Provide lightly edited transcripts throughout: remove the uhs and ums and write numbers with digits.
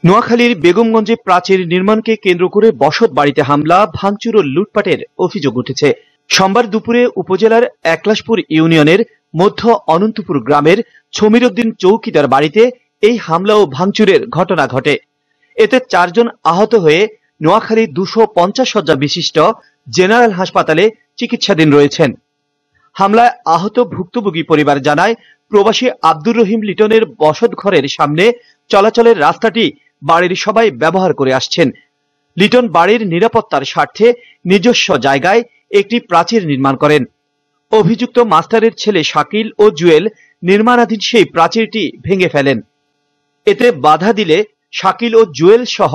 নোয়াখালীর বেগমগঞ্জে প্রাচীর নির্মাণকে কেন্দ্র করে বসত বাড়িতে হামলা, ভাঙচুর ও লুটপাটের অভিযোগ উঠেছে। সোমবার দুপুরে উপজেলার একলাশপুর ইউনিয়নের মধ্য অনন্তপুর গ্রামের ছমির উদ্দিন চৌকিদার বাড়িতে এই হামলা ও ভাঙচুরের ঘটনা ঘটে। এতে 4 জন আহত হয়ে নোয়াখালী 250 শয্যা বিশিষ্ট জেনারেল হাসপাতালে চিকিৎসাধীন রয়েছেন। হামলায় আহত ভুক্তভোগী পরিবার জানায়, প্রবাসী আব্দুর রহিম লিটনের বসত ঘরের সামনে চলাচলের রাস্তাটি বাড়ির সবাই ব্যবহার করে আসছেন। লিটন বাড়ির নিরাপত্তার স্বার্থে নিজস্ব জায়গায় একটি প্রাচীর নির্মাণ করেন। অভিযুক্ত মাস্টারের ছেলে শাকিল ও জুয়েল নির্মাণাধীন সেই প্রাচীরটি ভেঙে ফেলেন। এতে বাধা দিলে শাকিল ও জুয়েল সহ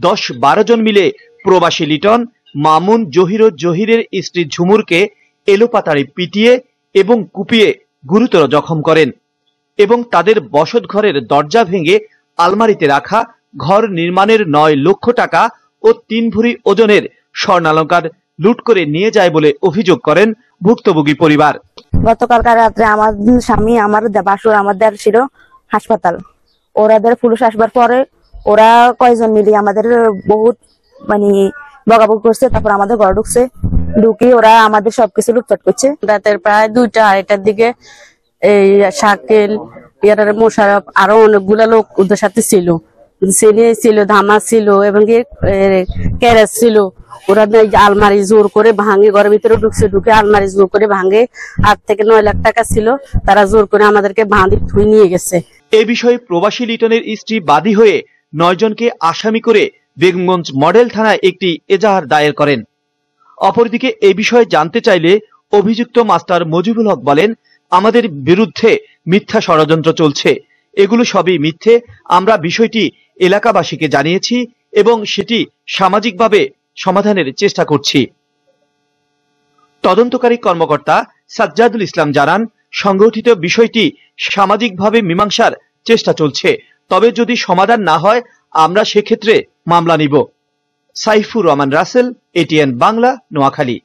10-12 জন মিলে প্রবাসী লিটন, মামুন, জহির ও জহিরের স্ত্রী ঝুমুরকে এলোপাতাড়ি পিটিয়ে এবং কুপিয়ে গুরুতর জখম করেন এবং তাদের বসত ঘরের দরজা ভেঙে আলমারিতে রাখা ঘর নির্মাণের 9 লক্ষ টাকা ও 3 ভরি ওজনের স্বর্ণালংকার লুট করে নিয়ে যায় বলে অভিযোগ করেন ভুক্তভোগী পরিবার। গতকাল রাত্রে আমার স্বামী, আমার বাসুর, আমাদের ছিল হাসপাতাল। ওরাদের পুলিশ আসবার পরে ওরা কয়েকজন মিলে আমাদের বহুত বকাবকি করছে। তারপর আমাদের ঘর ঢুকে ওরা আমাদের সবকিছু লুটপাট করছে। রাতের প্রায় 2টা-2:30টার দিকে এই শাকিল, মোশারফ আরো অনেকগুলা লোক ওদের সাথে ছিল, ধামা ছিল এবং ক্যারেজ ছিল। ওরা আলমারি জোর করে ভাঙে, ঘরের ভিতরে ঢুকে আলমারি জোর করে ভাঙে। 8 থেকে 9 লাখ টাকা ছিল, তারা জোর করে আমাদেরকে বাঁধি ধুই নিয়ে গেছে। এ বিষয়ে প্রবাসী লিটনের স্ত্রী বাদী হয়ে 9 জনকে আসামি করে বেগমগঞ্জ মডেল থানায় একটি এজাহার দায়ের করেন। অপরদিকে এ বিষয়ে জানতে চাইলে অভিযুক্ত মাস্টার মজিবুল হক বলেন, আমাদের বিরুদ্ধে মিথ্যা ষড়যন্ত্র চলছে, এগুলো সবই মিথ্যে। আমরা বিষয়টি এলাকাবাসীকে জানিয়েছি এবং সেটি সামাজিকভাবে সমাধানের চেষ্টা করছি। তদন্তকারী কর্মকর্তা সাজ্জাদুল ইসলাম জানান, সংগঠিত বিষয়টি সামাজিকভাবে মীমাংসার চেষ্টা চলছে, তবে যদি সমাধান না হয় আমরা সেক্ষেত্রে মামলা নিব। সাইফুর রহমান রাসেল, এটিএন বাংলা, নোয়াখালী।